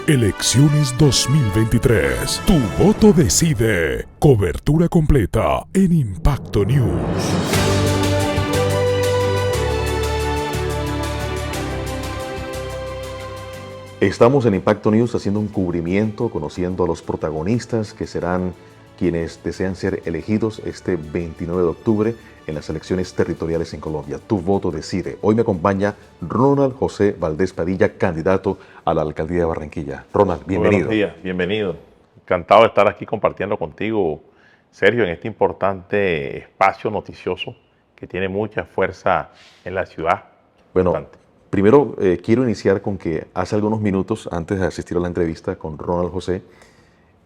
Elecciones 2023. Tu voto decide. Cobertura completa en Impacto News. Estamos en Impacto News haciendo un cubrimiento, conociendo a los protagonistas que serán quienes desean ser elegidos este 29 de octubre en las elecciones territoriales en Colombia. Tu voto decide. Hoy me acompaña Ronald José Valdés Padilla, candidato a la alcaldía de Barranquilla. Ronald, bienvenido. Buenos días, bienvenido. Encantado de estar aquí compartiendo contigo, Sergio, en este importante espacio noticioso que tiene mucha fuerza en la ciudad. Bueno, Importante. primero quiero iniciar con que hace algunos minutos, antes de asistir a la entrevista con Ronald José,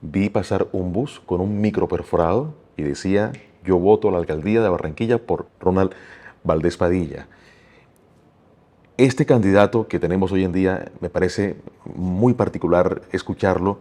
vi pasar un bus con un micro perforado y decía: yo voto a la alcaldía de Barranquilla por Ronald Valdés Padilla. Este candidato que tenemos hoy en día me parece muy particular escucharlo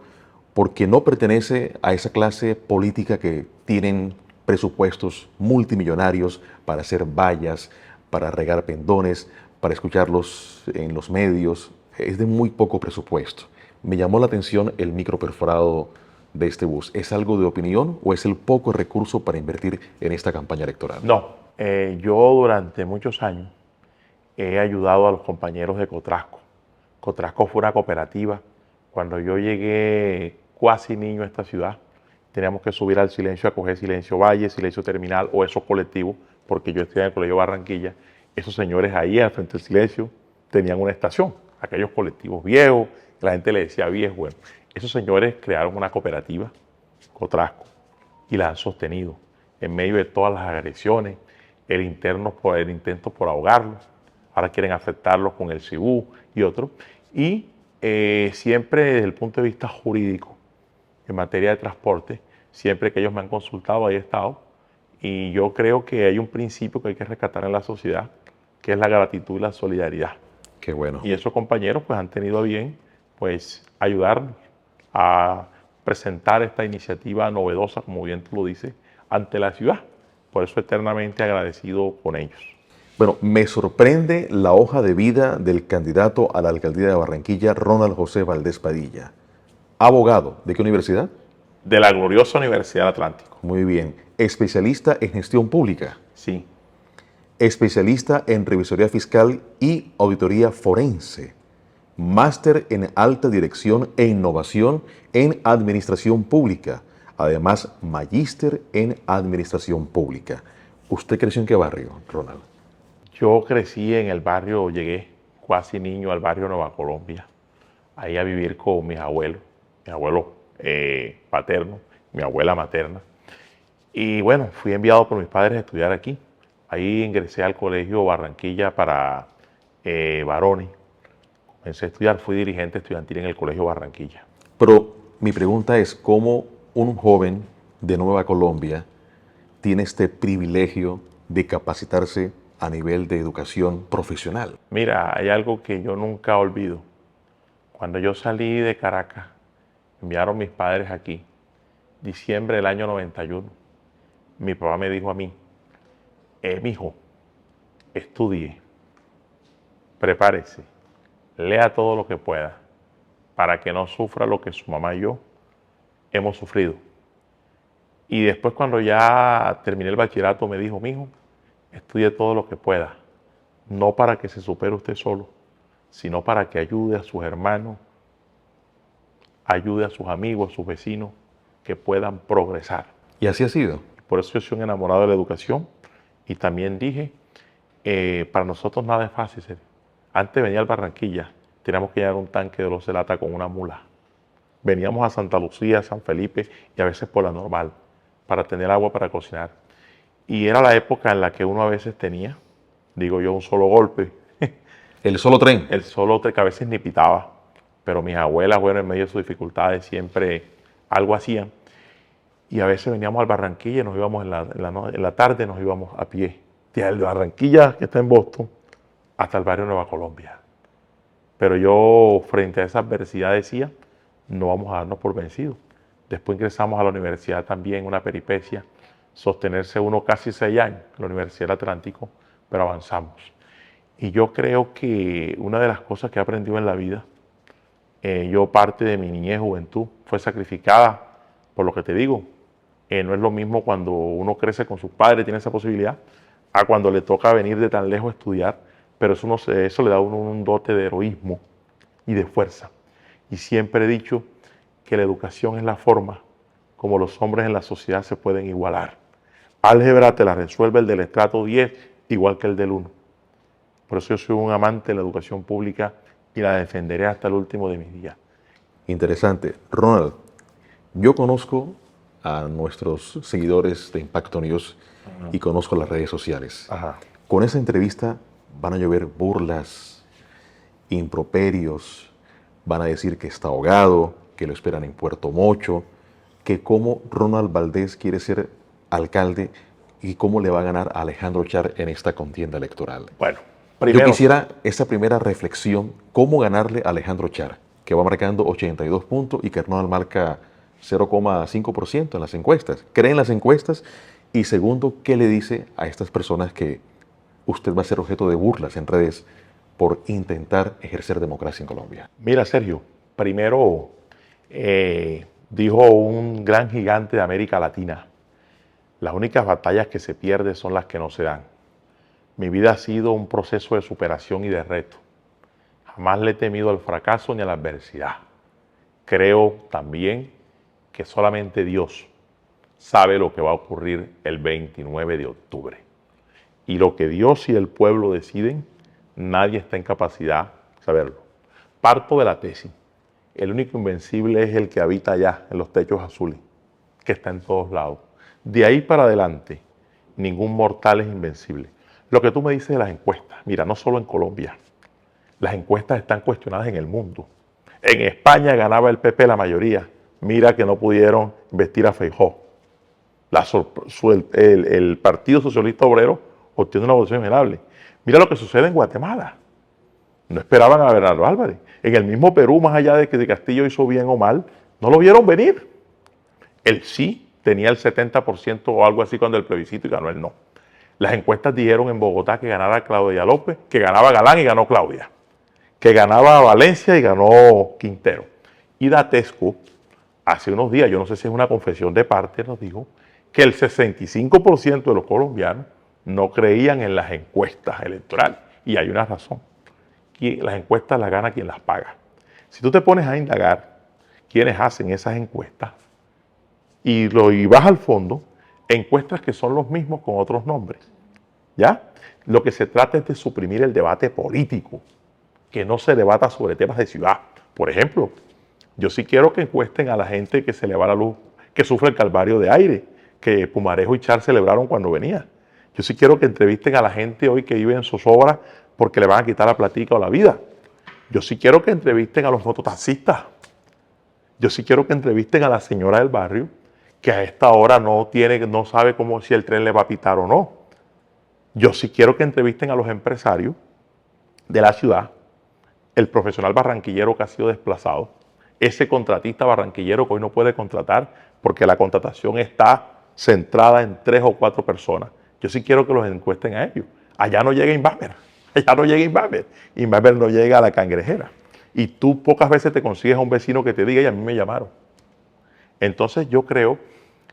porque no pertenece a esa clase política que tienen presupuestos multimillonarios para hacer vallas, para regar pendones, para escucharlos en los medios. Es de muy poco presupuesto. Me llamó la atención el micro perforado de este bus. ¿Es algo de opinión o es el poco recurso para invertir en esta campaña electoral? No, yo durante muchos años he ayudado a los compañeros de Cotrasco. Cotrasco fue una cooperativa. Cuando yo llegué cuasi niño a esta ciudad, teníamos que subir al Silencio a coger Silencio Valle, Silencio Terminal o esos colectivos, porque yo estudié en el Colegio Barranquilla. Esos señores ahí al frente del Silencio tenían una estación, aquellos colectivos viejos, que la gente le decía viejo. Bueno, esos señores crearon una cooperativa, Cotrasco, y la han sostenido en medio de todas las agresiones, el intento por ahogarlos. Ahora quieren afectarlos con el Cibú y otros. Y siempre desde el punto de vista jurídico, en materia de transporte, siempre que ellos me han consultado, ahí he estado. Y yo creo que hay un principio que hay que rescatar en la sociedad, que es la gratitud y la solidaridad. Qué bueno. Y esos compañeros pues han tenido a bien pues ayudarnos a presentar esta iniciativa novedosa, como bien tú lo dices, ante la ciudad. Por eso eternamente agradecido con ellos. Bueno, me sorprende la hoja de vida del candidato a la alcaldía de Barranquilla, Ronald José Valdés Padilla. Abogado, ¿de qué universidad? De la gloriosa Universidad del Atlántico. Muy bien. Especialista en gestión pública. Sí. Especialista en revisoría fiscal y auditoría forense. Máster en alta dirección e innovación en administración pública. Además, magíster en administración pública. ¿Usted creció en qué barrio, Ronald? Yo crecí en el barrio, llegué cuasi niño al barrio Nueva Colombia, ahí a vivir con mis abuelos, mi abuelo paterno, mi abuela materna. Y bueno, fui enviado por mis padres a estudiar aquí. Ahí ingresé al colegio Barranquilla para varones. Comencé a estudiar, fui dirigente estudiantil en el colegio Barranquilla. Pero mi pregunta es, ¿cómo un joven de Nueva Colombia tiene este privilegio de capacitarse a nivel de educación profesional? Mira, hay algo que yo nunca olvido. Cuando yo salí de Caracas, enviaron mis padres aquí, diciembre del año 91, mi papá me dijo a mí: mijo, estudie, prepárese, lea todo lo que pueda, para que no sufra lo que su mamá y yo hemos sufrido. Y después, cuando ya terminé el bachillerato, me dijo: mijo, estudie todo lo que pueda, no para que se supere usted solo, sino para que ayude a sus hermanos, ayude a sus amigos, a sus vecinos, que puedan progresar. Y así ha sido. Por eso yo soy un enamorado de la educación. Y también dije, para nosotros nada es fácil. Antes venía al Barranquilla, teníamos que llevar un tanque de 12 latas con una mula. Veníamos a Santa Lucía, a San Felipe y a veces por la Normal para tener agua para cocinar. Y era la época en la que uno a veces tenía, digo yo, un solo golpe. El solo tren. El solo tren, que a veces ni pitaba. Pero mis abuelas, bueno, en medio de sus dificultades siempre algo hacían. Y a veces veníamos al Barranquilla y nos íbamos en la tarde, nos íbamos a pie. Desde el Barranquilla, que está en Boston, hasta el barrio Nueva Colombia. Pero yo, frente a esa adversidad, decía: no vamos a darnos por vencidos. Después ingresamos a la universidad también, una peripecia, sostenerse uno casi 6 años en la Universidad del Atlántico, pero avanzamos. Y yo creo que una de las cosas que he aprendido en la vida Yo parte de mi niñez, juventud, fue sacrificada por lo que te digo. No es lo mismo cuando uno crece con sus padres, tiene esa posibilidad, a cuando le toca venir de tan lejos a estudiar, pero eso le da a uno un dote de heroísmo y de fuerza. Y siempre he dicho que la educación es la forma como los hombres en la sociedad se pueden igualar. Álgebra te la resuelve el del estrato 10 igual que el del 1. Por eso yo soy un amante de la educación pública y la defenderé hasta el último de mis días. Interesante. Ronald, yo conozco a nuestros seguidores de Impacto News y conozco las redes sociales. Ajá. Con esa entrevista van a llover burlas, improperios, van a decir que está ahogado, que lo esperan en Puerto Mocho, que cómo Ronald Valdés quiere ser alcalde y cómo le va a ganar a Alejandro Char en esta contienda electoral. Bueno, primero, yo quisiera esa primera reflexión, cómo ganarle a Alejandro Char, que va marcando 82 puntos y que Ronald marca 0,5% en las encuestas. ¿Cree en las encuestas? Y segundo, ¿qué le dice a estas personas que usted va a ser objeto de burlas en redes por intentar ejercer democracia en Colombia? Mira, Sergio, primero dijo un gran gigante de América Latina: las únicas batallas que se pierden son las que no se dan. Mi vida ha sido un proceso de superación y de reto. Jamás le he temido al fracaso ni a la adversidad. Creo también que solamente Dios sabe lo que va a ocurrir el 29 de octubre. Y lo que Dios y el pueblo deciden, nadie está en capacidad de saberlo. Parto de la tesis: el único invencible es el que habita allá, en los techos azules, que está en todos lados. De ahí para adelante, ningún mortal es invencible. Lo que tú me dices de las encuestas, mira, no solo en Colombia, las encuestas están cuestionadas en el mundo. En España ganaba el PP la mayoría. Mira que no pudieron investir a Feijóo. El Partido Socialista Obrero obtiene una votación inmenable. Mira lo que sucede en Guatemala. No esperaban a Bernardo Álvarez. En el mismo Perú, más allá de que de Castillo hizo bien o mal, no lo vieron venir. El sí tenía el 70% o algo así cuando el plebiscito y ganó el no. Las encuestas dijeron en Bogotá que ganara Claudia López, que ganaba Galán y ganó Claudia, que ganaba Valencia y ganó Quintero. Y Datesco, hace unos días, yo no sé si es una confesión de parte, nos dijo que el 65% de los colombianos no creían en las encuestas electorales. Y hay una razón: que las encuestas las gana quien las paga. Si tú te pones a indagar quiénes hacen esas encuestas y vas al fondo, encuestas que son los mismos con otros nombres, ¿ya? Lo que se trata es de suprimir el debate político, que no se debata sobre temas de ciudad. Por ejemplo, yo sí quiero que encuesten a la gente que se le va la luz, que sufre el calvario de aire, que Pumarejo y Char celebraron cuando venía. Yo sí quiero que entrevisten a la gente hoy que vive en zozobra porque le van a quitar la platica o la vida. Yo sí quiero que entrevisten a los mototaxistas. Yo sí quiero que entrevisten a la señora del barrio que a esta hora no sabe si el tren le va a pitar o no. Yo sí quiero que entrevisten a los empresarios de la ciudad, el profesional barranquillero que ha sido desplazado, ese contratista barranquillero que hoy no puede contratar porque la contratación está centrada en 3 o 4 personas. Yo sí quiero que los encuesten a ellos. Allá no llega Invamer, Invamer no llega a la Cangrejera. Y tú pocas veces te consigues a un vecino que te diga: y a mí me llamaron. Entonces yo creo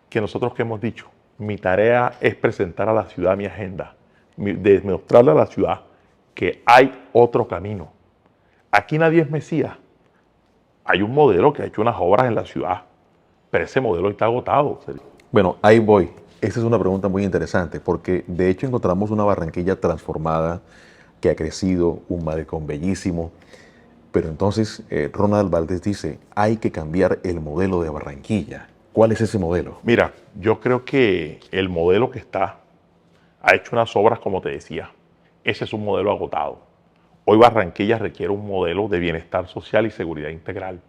que nosotros que hemos dicho, mi tarea es presentar a la ciudad mi agenda, demostrarle a la ciudad que hay otro camino. Aquí nadie es Mesías. Hay un modelo que ha hecho unas obras en la ciudad, pero ese modelo está agotado. Bueno, ahí voy. Esa es una pregunta muy interesante, porque de hecho encontramos una Barranquilla transformada, que ha crecido, un malecón bellísimo, pero entonces Ronald Valdés dice: hay que cambiar el modelo de Barranquilla. ¿Cuál es ese modelo? Mira, yo creo que el modelo que ha hecho unas obras, como te decía. Ese es un modelo agotado. Hoy Barranquilla requiere un modelo de bienestar social y seguridad integral.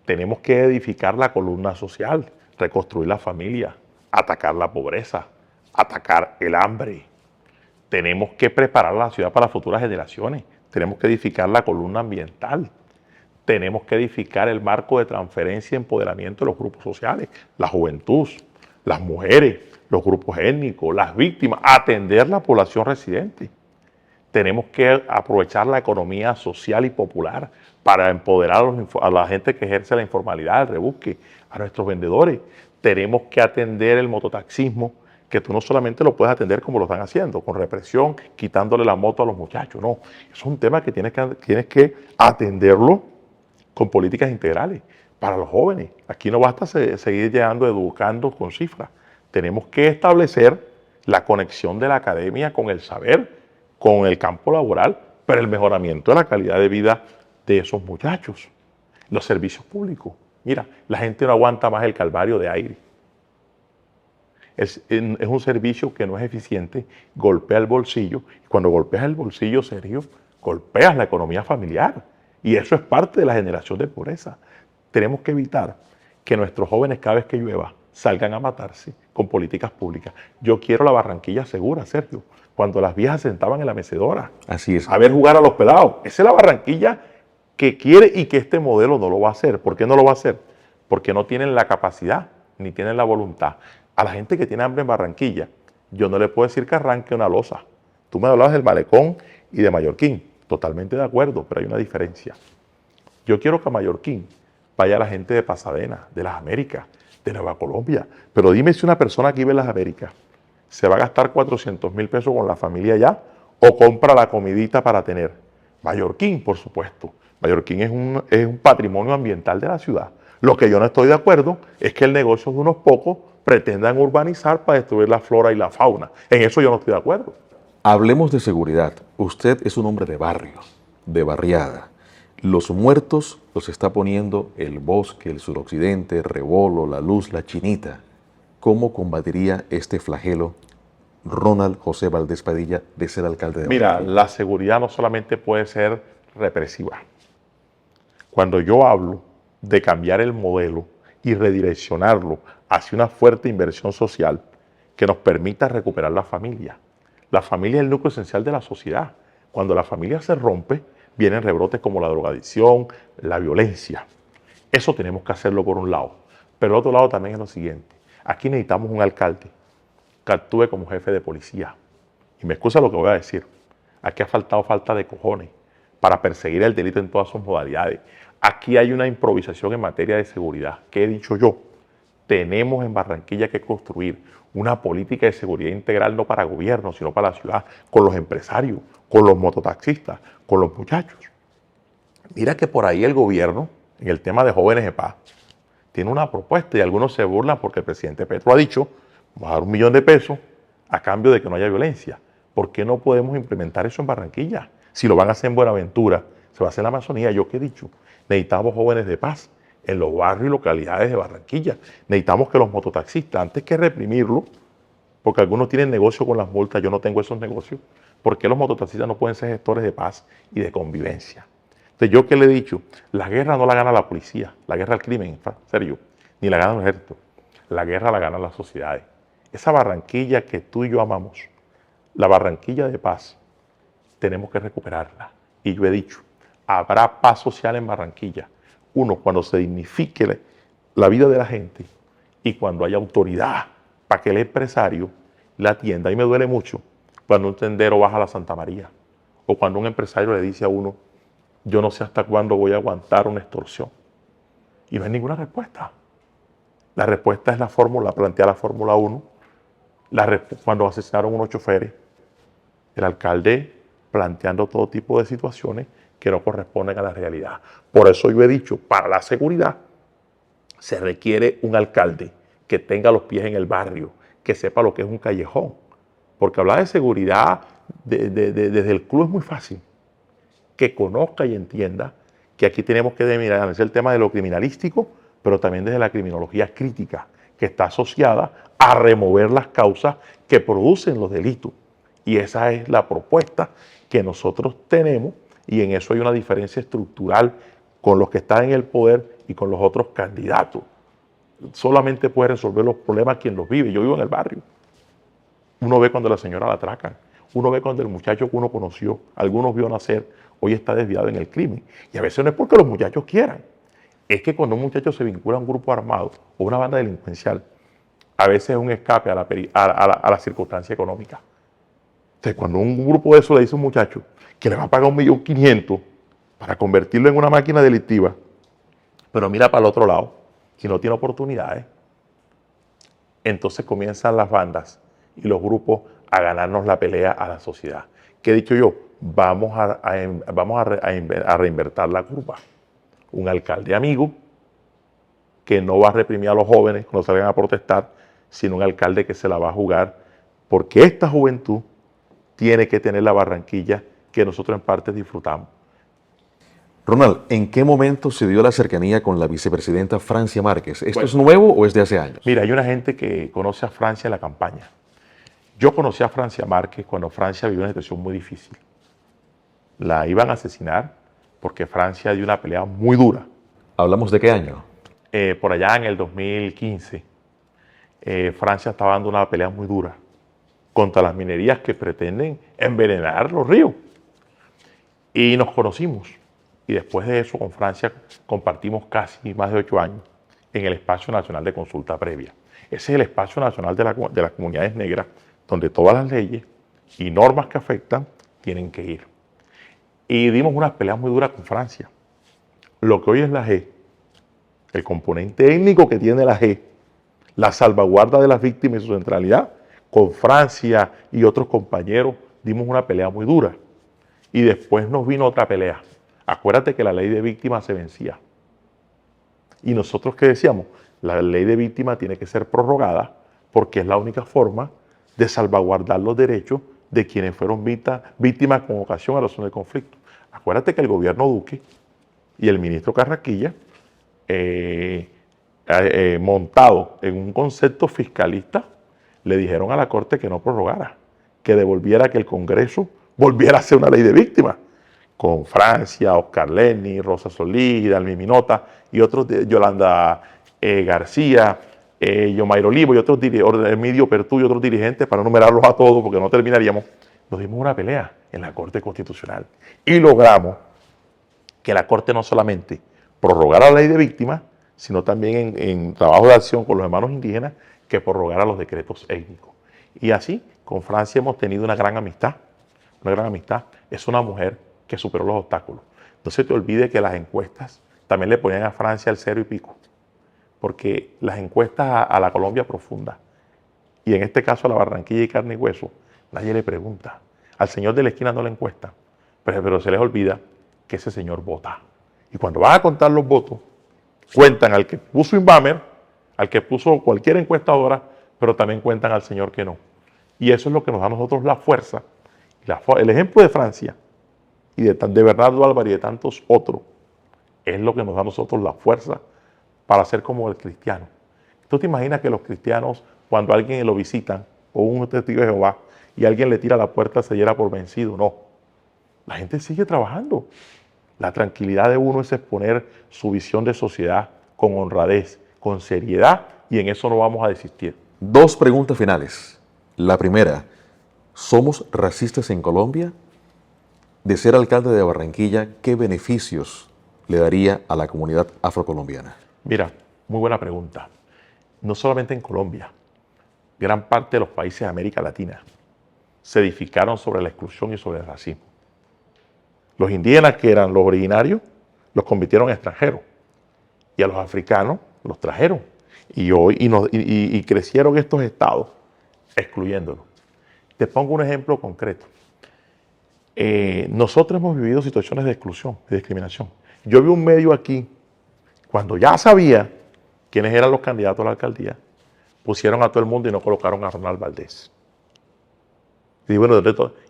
Tenemos que edificar la columna social, reconstruir la familia, atacar la pobreza, atacar el hambre. Tenemos que preparar la ciudad para las futuras generaciones. Tenemos que edificar la columna ambiental. Tenemos que edificar el marco de transferencia y empoderamiento de los grupos sociales, la juventud, las mujeres, los grupos étnicos, las víctimas, atender la población residente. Tenemos que aprovechar la economía social y popular para empoderar a la gente que ejerce la informalidad, el rebusque, a nuestros vendedores. Tenemos que atender el mototaxismo, que tú no solamente lo puedes atender como lo están haciendo, con represión, quitándole la moto a los muchachos. No, es un tema que tienes que atenderlo con políticas integrales para los jóvenes. Aquí no basta seguir llegando, educando con cifras. Tenemos que establecer la conexión de la academia con el saber, con el campo laboral, pero el mejoramiento de la calidad de vida de esos muchachos. Los servicios públicos. Mira, la gente no aguanta más el calvario de aire. Es un servicio que no es eficiente, golpea el bolsillo. Y cuando golpeas el bolsillo, Sergio, golpeas la economía familiar. Y eso es parte de la generación de pobreza. Tenemos que evitar que nuestros jóvenes, cada vez que llueva, salgan a matarse con políticas públicas. Yo quiero la Barranquilla segura, Sergio. Cuando las viejas se sentaban en la mecedora. Así es. A ver jugar a los pelados. Esa es la Barranquilla que quiere y que este modelo no lo va a hacer. ¿Por qué no lo va a hacer? Porque no tienen la capacidad ni tienen la voluntad. A la gente que tiene hambre en Barranquilla, yo no le puedo decir que arranque una losa. Tú me hablabas del Malecón y de Mallorquín. Totalmente de acuerdo, pero hay una diferencia. Yo quiero que a Mallorquín vaya la gente de Pasadena, de las Américas, de Nueva Colombia. Pero dime si una persona que vive en las Américas se va a gastar 400.000 pesos con la familia allá o compra la comidita para tener. Mallorquín, por supuesto. Mallorquín es un patrimonio ambiental de la ciudad. Lo que yo no estoy de acuerdo es que el negocio de unos pocos pretendan urbanizar para destruir la flora y la fauna. En eso yo no estoy de acuerdo. Hablemos de seguridad. Usted es un hombre de barrio, de barriada. Los muertos los está poniendo el Bosque, el Suroccidente, Rebolo, La Luz, La Chinita. ¿Cómo combatiría este flagelo Ronald José Valdés Padilla de ser alcalde de Mira, Barranquilla? la seguridad no solamente puede ser represiva. Cuando yo hablo de cambiar el modelo y redireccionarlo hacia una fuerte inversión social que nos permita recuperar la familia. La familia es el núcleo esencial de la sociedad. Cuando la familia se rompe, vienen rebrotes como la drogadicción, la violencia. Eso tenemos que hacerlo por un lado. Pero el otro lado también es lo siguiente. Aquí necesitamos un alcalde que actúe como jefe de policía. Y me excusa lo que voy a decir. Aquí ha faltado falta de cojones para perseguir el delito en todas sus modalidades. Aquí hay una improvisación en materia de seguridad. ¿Qué he dicho yo? Tenemos en Barranquilla que construir una política de seguridad integral no para gobierno, sino para la ciudad, con los empresarios, con los mototaxistas, con los muchachos. Mira que por ahí el gobierno, en el tema de jóvenes de paz, tiene una propuesta y algunos se burlan porque el presidente Petro ha dicho, vamos a dar 1 millón de pesos a cambio de que no haya violencia. ¿Por qué no podemos implementar eso en Barranquilla? Si lo van a hacer en Buenaventura, se va a hacer en la Amazonía. ¿Yo qué he dicho? Necesitamos jóvenes de paz en los barrios y localidades de Barranquilla. Necesitamos que los mototaxistas, antes que reprimirlo, porque algunos tienen negocio con las multas, yo no tengo esos negocios, ¿por qué los mototaxistas no pueden ser gestores de paz y de convivencia? Entonces, ¿yo qué le he dicho? La guerra no la gana la policía, la guerra al crimen, en serio, ni la gana el ejército. La guerra la ganan las sociedades. Esa Barranquilla que tú y yo amamos, la Barranquilla de paz, tenemos que recuperarla. Y yo he dicho, habrá paz social en Barranquilla. Uno, cuando se dignifique la vida de la gente y cuando haya autoridad para que el empresario la atienda. Y me duele mucho cuando un tendero baja a la Santa María o cuando un empresario le dice a uno, yo no sé hasta cuándo voy a aguantar una extorsión. Y no hay ninguna respuesta. La respuesta es la fórmula, plantea la Fórmula 1. Cuando asesinaron unos choferes, el alcalde planteando todo tipo de situaciones que no corresponden a la realidad. Por eso yo he dicho, para la seguridad se requiere un alcalde que tenga los pies en el barrio, que sepa lo que es un callejón. Porque hablar de seguridad desde el club es muy fácil. Que conozca y entienda que aquí tenemos que mirar el tema de lo criminalístico, pero también desde la criminología crítica, que está asociada a remover las causas que producen los delitos. Y esa es la propuesta que nosotros tenemos, y en eso hay una diferencia estructural con los que están en el poder y con los otros candidatos. Solamente puede resolver los problemas quien los vive. Yo vivo en el barrio. Uno ve cuando la señora la atracan. Uno ve cuando el muchacho que uno conoció, algunos vio nacer, hoy está desviado en el crimen. Y a veces no es porque los muchachos quieran. Es que cuando un muchacho se vincula a un grupo armado o una banda delincuencial, a veces es un escape a la circunstancia económica. Entonces, cuando un grupo de eso le dice a un muchacho que le va a pagar 1.500.000 para convertirlo en una máquina delictiva, pero mira para el otro lado y no tiene oportunidades, entonces comienzan las bandas y los grupos a ganarnos la pelea a la sociedad. ¿Qué he dicho yo? Vamos a reinvertir la curva. Un alcalde amigo que no va a reprimir a los jóvenes cuando salgan a protestar, sino un alcalde que se la va a jugar, porque esta juventud tiene que tener la Barranquilla que nosotros en parte disfrutamos. Ronald, ¿en qué momento se dio la cercanía con la vicepresidenta Francia Márquez? ¿Esto Bueno, es nuevo o es de hace años? Mira, hay una gente que conoce a Francia en la campaña. Yo conocí a Francia Márquez cuando Francia vivió una situación muy difícil. La iban a asesinar porque Francia dio una pelea muy dura. ¿Hablamos de qué año? Por allá en el 2015, Francia estaba dando una pelea muy dura contra las minerías que pretenden envenenar los ríos. Y nos conocimos. Y después de eso, con Francia compartimos casi más de 8 años en el Espacio Nacional de Consulta Previa. Ese es el Espacio Nacional de las Comunidades Negras, donde todas las leyes y normas que afectan tienen que ir. Y dimos unas peleas muy duras con Francia. Lo que hoy es la G, el componente étnico que tiene la G, la salvaguarda de las víctimas y su centralidad, con Francia y otros compañeros dimos una pelea muy dura. Y después nos vino otra pelea. Acuérdate que la ley de víctimas se vencía. Y nosotros, ¿qué decíamos? La ley de víctimas tiene que ser prorrogada porque es la única forma de salvaguardar los derechos de quienes fueron víctimas con ocasión a la zona de conflicto. Acuérdate que el gobierno Duque y el ministro Carraquilla, montado en un concepto fiscalista, le dijeron a la Corte que no prorrogara, que devolviera, que el Congreso volviera a hacer una ley de víctimas, con Francia, Oscar Lenny, Rosa Solís, Dalmi Minota y otros, Yolanda García, Yomairo Olivo y otros, Emilio Pertú y otros dirigentes, para numerarlos a todos porque no terminaríamos. Nos dimos una pelea en la Corte Constitucional y logramos que la Corte no solamente prorrogara la ley de víctimas, sino también en trabajo de acción con los hermanos indígenas, que prorrogara los decretos étnicos. Y así, con Francia hemos tenido una gran amistad. Una gran amistad. Es una mujer que superó los obstáculos. No se te olvide que las encuestas también le ponían a Francia el 0 y pico, porque las encuestas a la Colombia profunda, y en este caso a la Barranquilla y carne y hueso, nadie le pregunta. Al señor de la esquina no le encuesta, pero se les olvida que ese señor vota. Y cuando van a contar los votos, cuentan al que puso Inbamer, al que puso cualquier encuestadora, pero también cuentan al señor que no. Y eso es lo que nos da a nosotros la fuerza. El ejemplo de Francia y de Bernardo Álvarez y de tantos otros es lo que nos da a nosotros la fuerza para ser como el cristiano. ¿Tú te imaginas que los cristianos, cuando alguien lo visitan, o un testigo de Jehová, y alguien le tira a la puerta, se diera por vencido? No. La gente sigue trabajando. La tranquilidad de uno es exponer su visión de sociedad con honradez, con seriedad, y en eso no vamos a desistir. 2 preguntas finales. La primera, ¿somos racistas en Colombia? De ser alcalde de Barranquilla, ¿qué beneficios le daría a la comunidad afrocolombiana? Mira, muy buena pregunta. No solamente en Colombia, gran parte de los países de América Latina se edificaron sobre la exclusión y sobre el racismo. Los indígenas, que eran los originarios, los convirtieron en extranjeros, y a los africanos los trajeron. Y crecieron estos estados excluyéndolos. Te pongo un ejemplo concreto. Nosotros hemos vivido situaciones de exclusión, de discriminación. Yo vi un medio aquí, cuando ya sabía quiénes eran los candidatos a la alcaldía, pusieron a todo el mundo y no colocaron a Ronald Valdés.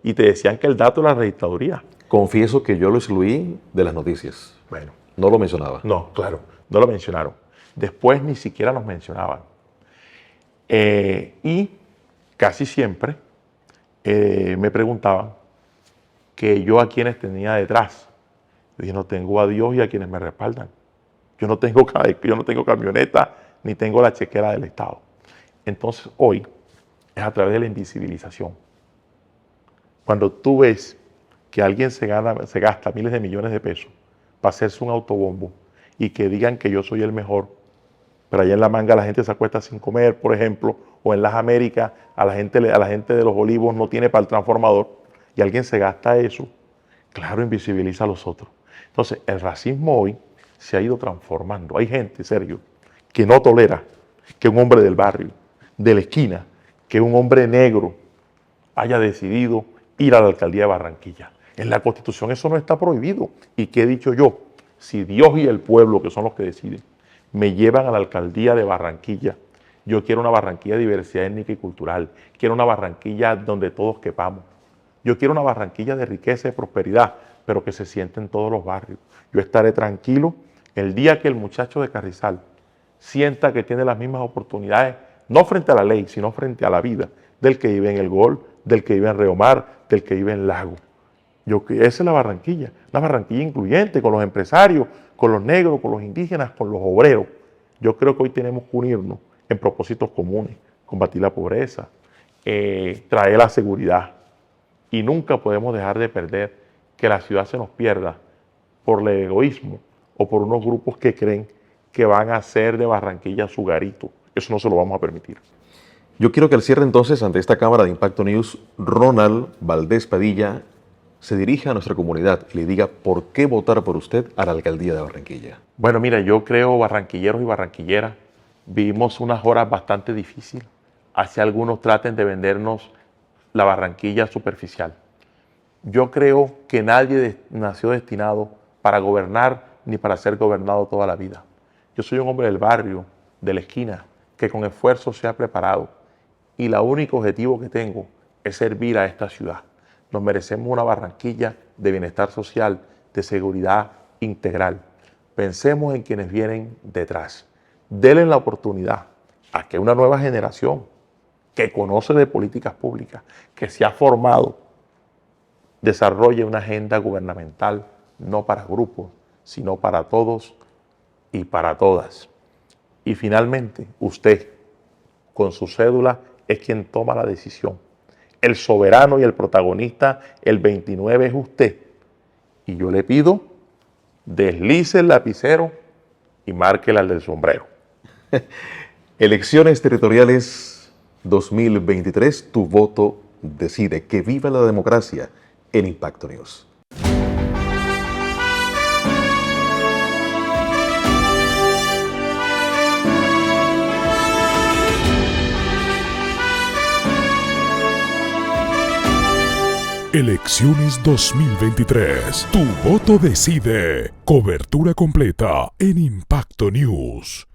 Y te decían que el dato de la registraduría. Confieso que yo lo excluí de las noticias. Bueno. No lo mencionaba. No, claro, no lo mencionaron. Después ni siquiera nos mencionaban. Y casi siempre me preguntaban que yo a quienes tenía detrás. Yo dije, no, tengo a Dios y a quienes me respaldan. Yo no tengo camioneta ni tengo la chequera del Estado. Entonces hoy es a través de la invisibilización. Cuando tú ves que alguien se gasta miles de millones de pesos para hacerse un autobombo y que digan que yo soy el mejor, pero allá en La Manga la gente se acuesta sin comer, por ejemplo, o en Las Américas a la gente de Los Olivos no tiene para el transformador y alguien se gasta eso, claro, invisibiliza a los otros. Entonces, el racismo hoy se ha ido transformando. Hay gente, Sergio, que no tolera que un hombre del barrio, de la esquina, que un hombre negro haya decidido ir a la alcaldía de Barranquilla. En la Constitución eso no está prohibido. ¿Y qué he dicho yo? Si Dios y el pueblo, que son los que deciden, me llevan a la alcaldía de Barranquilla, yo quiero una Barranquilla de diversidad étnica y cultural. Quiero una Barranquilla donde todos quepamos. Yo quiero una Barranquilla de riqueza y prosperidad, pero que se siente en todos los barrios. Yo estaré tranquilo el día que el muchacho de Carrizal sienta que tiene las mismas oportunidades, no frente a la ley, sino frente a la vida, del que vive en El Gol, del que vive en Reomar, del que vive en Lago. Esa es la Barranquilla, una Barranquilla incluyente con los empresarios, con los negros, con los indígenas, con los obreros. Yo creo que hoy tenemos que unirnos en propósitos comunes, combatir la pobreza, traer la seguridad. Y nunca podemos dejar de perder que la ciudad se nos pierda por el egoísmo o por unos grupos que creen que van a hacer de Barranquilla su garito. Eso no se lo vamos a permitir. Yo quiero que al cierre entonces, ante esta cámara de Impacto News, Ronald Valdés Padilla se dirija a nuestra comunidad y le diga por qué votar por usted a la alcaldía de Barranquilla. Bueno, mira, yo creo, barranquilleros y barranquilleras, vivimos unas horas bastante difíciles. Así algunos traten de vendernos la Barranquilla superficial. Yo creo que nadie nació destinado para gobernar ni para ser gobernado toda la vida. Yo soy un hombre del barrio, de la esquina, que con esfuerzo se ha preparado y el único objetivo que tengo es servir a esta ciudad. Nos merecemos una Barranquilla de bienestar social, de seguridad integral. Pensemos en quienes vienen detrás. Denle la oportunidad a que una nueva generación que conoce de políticas públicas, que se ha formado, desarrolle una agenda gubernamental no para grupos, sino para todos y para todas. Y finalmente, usted, con su cédula, es quien toma la decisión. El soberano y el protagonista, el 29 es usted. Y yo le pido, deslice el lapicero y márquela al del sombrero. Elecciones territoriales 2023, tu voto decide. Que viva la democracia en Impacto News. Elecciones 2023. Tu voto decide. Cobertura completa en Impacto News.